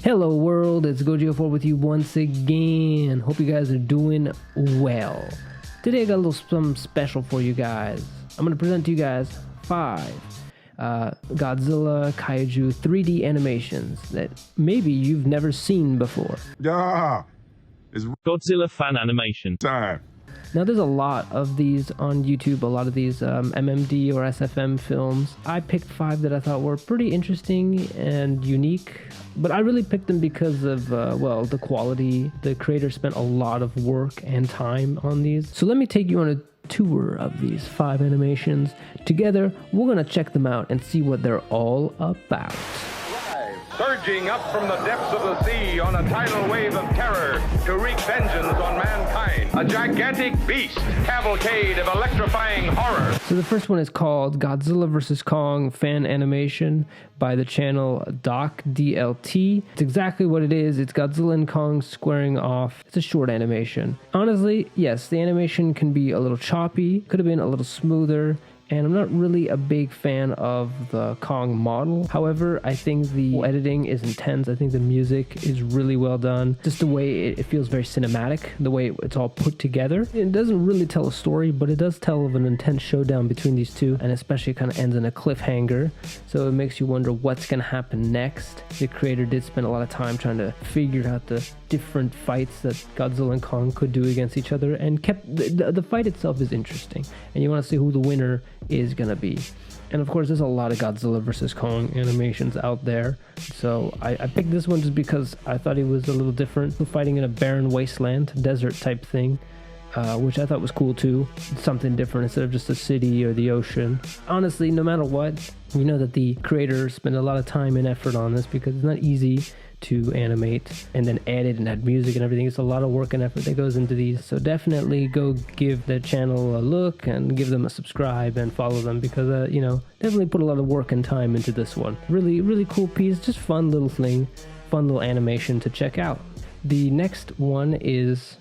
Hello world, it's Godzilla with you once again. Hope you guys are doing well. Today I got a little something special for you guys. I'm going to present to you guys 5 Godzilla Kaiju 3D animations that maybe you've never seen before. Yeah, it's Godzilla fan animation time. Now there's a lot of these on YouTube, a lot of these MMD or SFM films. I picked 5 that I thought were pretty interesting and unique, but I really picked them because of, well, the quality. The creator spent a lot of work and time on these. So let me take you on a tour of these 5 animations. Together, we're gonna check them out and see what they're all about. Surging up from the depths of the sea on a tidal wave of terror to wreak vengeance on mankind. A gigantic beast, cavalcade of electrifying horror. So the first one is called Godzilla vs. Kong fan animation by the channel Dach DLT. It's exactly what it is. It's Godzilla and Kong squaring off. It's a short animation. Honestly, yes, the animation can be a little choppy, could have been a little smoother. And I'm not really a big fan of the Kong model. However, I think the editing is intense. I think the music is really well done. Just the way it feels very cinematic, the way it's all put together. It doesn't really tell a story, but it does tell of an intense showdown between these two, and especially kind of ends in a cliffhanger. So it makes you wonder what's gonna happen next. The creator did spend a lot of time trying to figure out the different fights that Godzilla and Kong could do against each other, and kept the fight itself is interesting, and you want to see who the winner is gonna be. And of course there's a lot of Godzilla vs. Kong animations out there, so I picked this one just because I thought it was a little different, fighting in a barren wasteland, desert type thing, which I thought was cool too. Something different instead of just a city or the ocean. Honestly, no matter what, you know that the creators spend a lot of time and effort on this because it's not easy to animate and then edit and add music and everything. It's a lot of work and effort that goes into these, so definitely go give their channel a look and give them a subscribe and follow them because you know, definitely put a lot of work and time into this one. Really cool piece, just fun little thing, fun little animation to check out. The next one is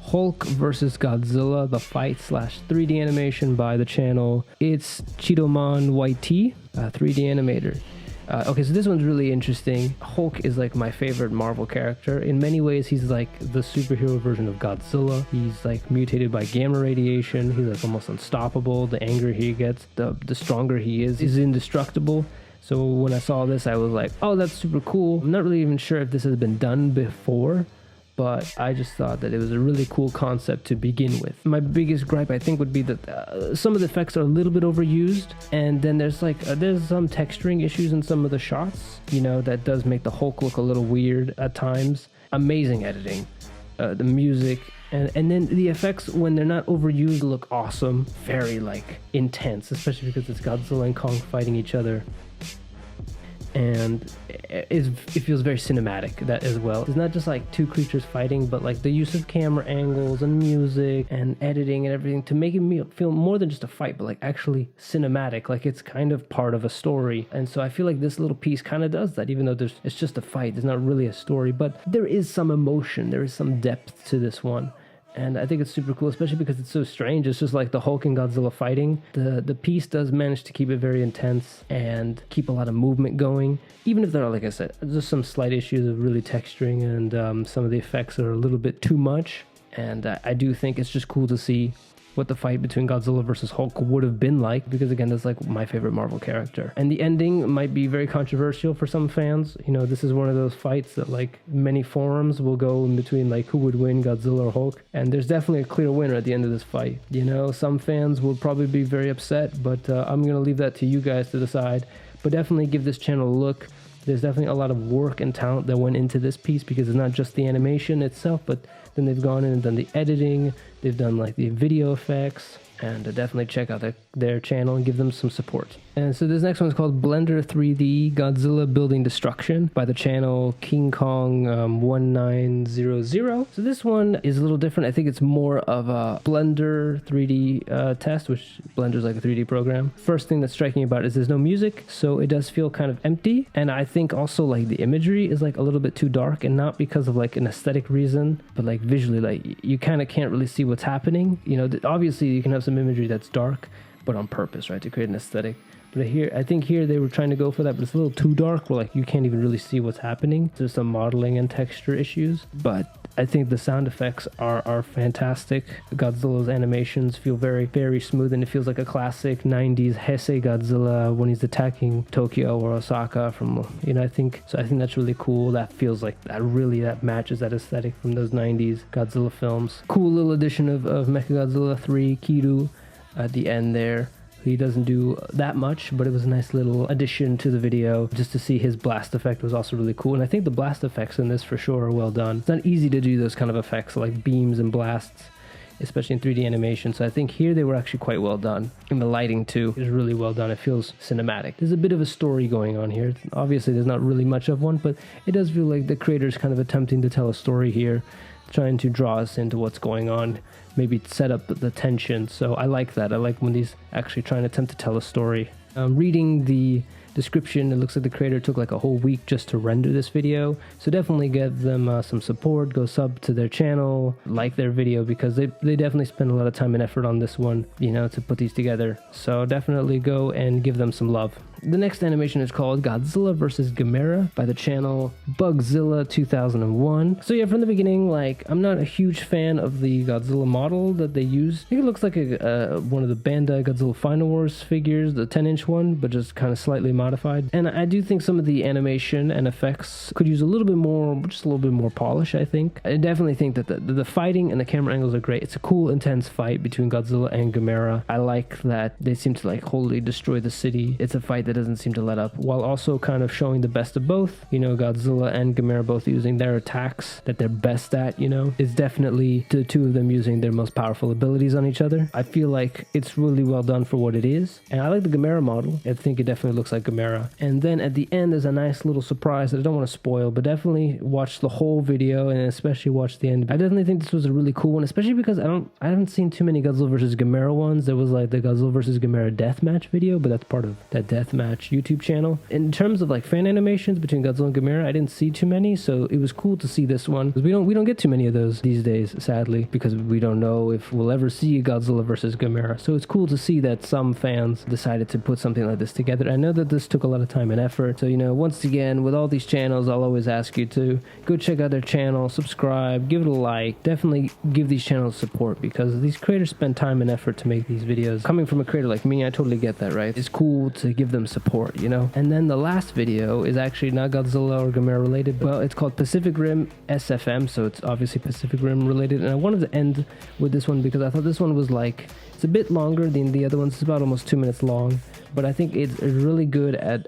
Hulk vs. Godzilla, the fight / 3D animation by the channel ItsChidomonYT, 3D animator. Okay, so this one's really interesting. Hulk is like my favorite Marvel character. In many ways, he's like the superhero version of Godzilla. He's like mutated by gamma radiation. He's like almost unstoppable. The angrier he gets, the stronger he is. He's indestructible. So when I saw this, I was like, oh, that's super cool. I'm not really even sure if this has been done before, but I just thought that it was a really cool concept to begin with. My biggest gripe, I think, would be that some of the effects are a little bit overused, and then there's some texturing issues in some of the shots, you know, that does make the Hulk look a little weird at times. Amazing editing, the music, and then the effects, when they're not overused, look awesome, very like intense, especially because it's Godzilla and Kong fighting each other. And it feels very cinematic, that as well. It's not just like two creatures fighting, but like the use of camera angles and music and editing and everything to make it feel more than just a fight, but like actually cinematic, like it's kind of part of a story. And so I feel like this little piece kind of does that, even though it's just a fight, there's not really a story, but there is some emotion, there is some depth to this one. And I think it's super cool, especially because it's so strange. It's just like the Hulk and Godzilla fighting. The piece does manage to keep it very intense and keep a lot of movement going. Even if there are, like I said, just some slight issues of really texturing and some of the effects are a little bit too much. And I do think it's just cool to see what the fight between Godzilla versus Hulk would have been like, because again, that's like my favorite Marvel character. And the ending might be very controversial for some fans. You know, this is one of those fights that like many forums will go in between like who would win, Godzilla or Hulk. And there's definitely a clear winner at the end of this fight. You know, some fans will probably be very upset, but I'm gonna leave that to you guys to decide. But definitely give this channel a look. There's definitely a lot of work and talent that went into this piece, because it's not just the animation itself, but then they've gone in and done the editing, they've done like the video effects, and definitely check out their channel and give them some support. And so this next one is called Blender 3D Godzilla Building Destruction by the channel King Kong 1900. So this one is a little different. I think it's more of a Blender 3D test, which Blender is like a 3D program. First thing that's striking about it is there's no music, so it does feel kind of empty. And I think also like the imagery is like a little bit too dark, and not because of like an aesthetic reason, but like visually, like you kind of can't really see what's happening. You know, obviously you can have some imagery that's dark, but on purpose, right, to create an aesthetic. But here, I think here they were trying to go for that, but it's a little too dark where like you can't even really see what's happening. There's some modeling and texture issues, but I think the sound effects are fantastic. Godzilla's animations feel very, very smooth, and it feels like a classic 90s Heisei Godzilla when he's attacking Tokyo or Osaka from, you know, I think that's really cool. That feels like that matches that aesthetic from those 90s Godzilla films. Cool little addition of Mechagodzilla 3, Kiru at the end there. He doesn't do that much, but it was a nice little addition to the video. Just to see his blast effect was also really cool. And I think the blast effects in this for sure are well done. It's not easy to do those kind of effects like beams and blasts, especially in 3D animation. So I think here they were actually quite well done. And the lighting too is really well done. It feels cinematic. There's a bit of a story going on here. Obviously there's not really much of one, but it does feel like the creator's kind of attempting to tell a story here, trying to draw us into what's going on, maybe set up the tension. So I like that. I like when these actually try and attempt to tell a story. Reading the description, it looks like the creator took like a whole week just to render this video. So definitely give them some support, go sub to their channel, like their video, because they definitely spend a lot of time and effort on this one, you know, to put these together. So definitely go and give them some love. The next animation is called Godzilla vs. Gamera by the channel Bugzilla 2001. So yeah, from the beginning, like, I'm not a huge fan of the Godzilla model that they used. I think it looks like one of the Bandai Godzilla Final Wars figures, the 10-inch one, but just kind of slightly modified. And I do think some of the animation and effects could use a little bit more, just a little bit more polish, I think. I definitely think that the fighting and the camera angles are great. It's a cool, intense fight between Godzilla and Gamera. I like that they seem to like wholly destroy the city. It's a fight that doesn't seem to let up, while also kind of showing the best of both. You know, Godzilla and Gamera both using their attacks that they're best at, you know. It's definitely the two of them using their most powerful abilities on each other. I feel like it's really well done for what it is. And I like the Gamera model. I think it definitely looks like Gamera. And then at the end, there's a nice little surprise that I don't want to spoil, but definitely watch the whole video and especially watch the end. I definitely think this was a really cool one, especially because I haven't seen too many Godzilla vs. Gamera ones. There was like the Godzilla vs. Gamera deathmatch video, but that's part of that deathmatch YouTube channel. In terms of like fan animations between Godzilla and Gamera, I didn't see too many, so it was cool to see this one, because we don't get too many of those these days, sadly, because we don't know if we'll ever see Godzilla vs. Gamera. So it's cool to see that some fans decided to put something like this together. I know that this took a lot of time and effort, so, you know, once again, with all these channels, I'll always ask you to go check out their channel, subscribe, give it a like, definitely give these channels support, because these creators spend time and effort to make these videos. Coming from a creator like me, I totally get that, right? It's cool to give them support, you know. And then the last video is actually not Godzilla or Gamera related, but well, it's called Pacific Rim SFM, so it's obviously Pacific Rim related. And I wanted to end with this one because I thought this one was like, it's a bit longer than the other ones. It's about almost 2 minutes long, but I think it's really good at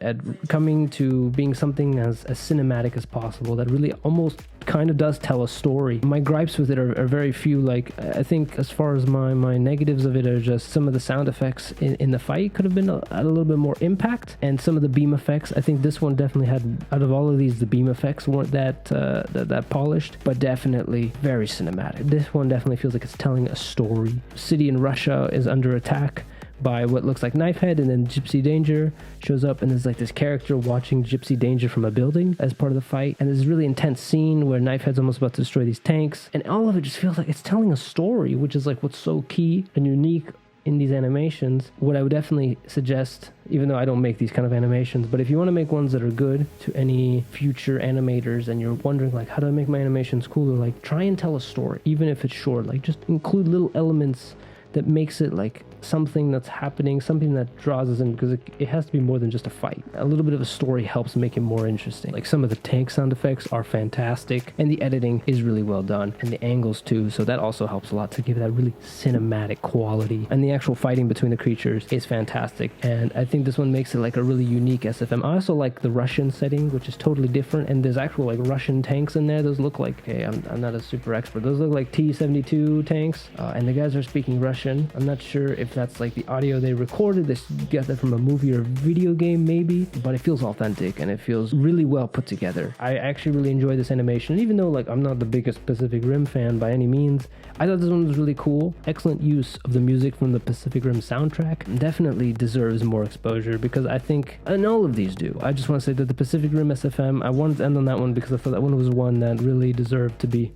coming to being something as cinematic as possible that really almost kind of does tell a story. My gripes with it are very few. Like, I think as far as my negatives of it are just some of the sound effects in the fight could have been a little bit more impact, and some of the beam effects. I think this one definitely had, out of all of these, the beam effects weren't that polished, but definitely very cinematic. This one definitely feels like it's telling a story. City in Russia is under attack by what looks like Knifehead, and then Gypsy Danger shows up, and there's like this character watching Gypsy Danger from a building as part of the fight. And there's this really intense scene where Knifehead's almost about to destroy these tanks, and all of it just feels like it's telling a story, which is like what's so key and unique in these animations. What I would definitely suggest, even though I don't make these kind of animations, but if you want to make ones that are good to any future animators and you're wondering like, how do I make my animations cooler, like, try and tell a story, even if it's short. Like, just include little elements that makes it like something that's happening, something that draws us in, because it has to be more than just a fight. A little bit of a story helps make it more interesting. Like, some of the tank sound effects are fantastic, and the editing is really well done, and the angles too, so that also helps a lot to give that really cinematic quality. And the actual fighting between the creatures is fantastic, and I think this one makes it like a really unique SFM. I also like the Russian setting, which is totally different, and there's actual like Russian tanks in there. Those look like, okay, I'm not a super expert, those look like T-72 tanks, and the guys are speaking Russian. I'm not sure if that's like the audio they recorded, they got that from a movie or video game maybe, but it feels authentic and it feels really well put together. I actually really enjoy this animation, even though like I'm not the biggest Pacific Rim fan by any means. I thought this one was really cool. Excellent use of the music from the Pacific Rim soundtrack. Definitely deserves more exposure, because I think, and all of these do. I just want to say that the Pacific Rim SFM, I wanted to end on that one because I thought that one was one that really deserved to be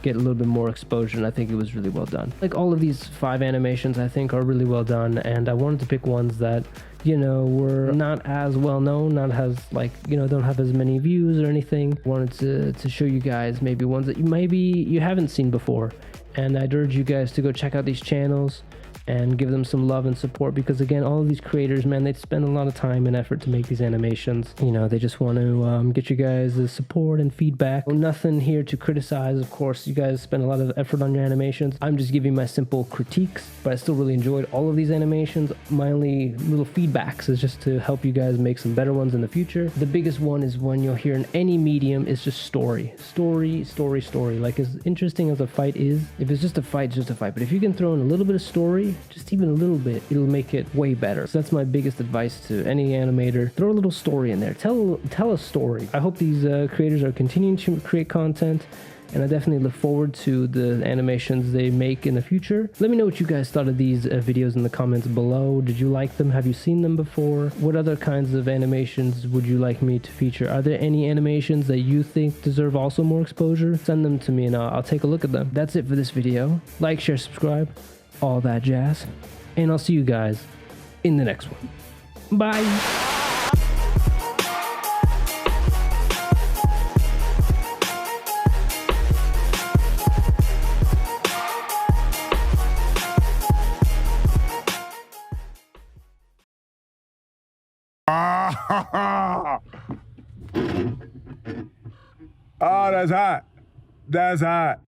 get a little bit more exposure, and I think it was really well done. Like all of these 5 animations I think are really well done, and I wanted to pick ones that, you know, were not as well known, not as like, you know, don't have as many views or anything. Wanted to show you guys maybe ones that you haven't seen before, and I'd urge you guys to go check out these channels and give them some love and support, because again, all of these creators, man, they spend a lot of time and effort to make these animations. You know, they just want to get you guys the support and feedback. Nothing here to criticize, of course. You guys spend a lot of effort on your animations. I'm just giving my simple critiques, but I still really enjoyed all of these animations. My only little feedbacks is just to help you guys make some better ones in the future. The biggest one is when you'll hear in any medium is just story. Like, as interesting as a fight is, if it's just a fight, it's just a fight. But if you can throw in a little bit of story, just even a little bit, it'll make it way better. So that's my biggest advice to any animator. Throw a little story in there. Tell a story. I hope these creators are continuing to create content, and I definitely look forward to the animations they make in the future. Let me know what you guys thought of these videos in the comments below. Did you like them? Have you seen them before? What other kinds of animations would you like me to feature? Are there any animations that you think deserve also more exposure? Send them to me and I'll take a look at them. That's it for this video. Like, share, subscribe, all that jazz, and I'll see you guys in the next one. Bye. Oh, that's hot. That's hot.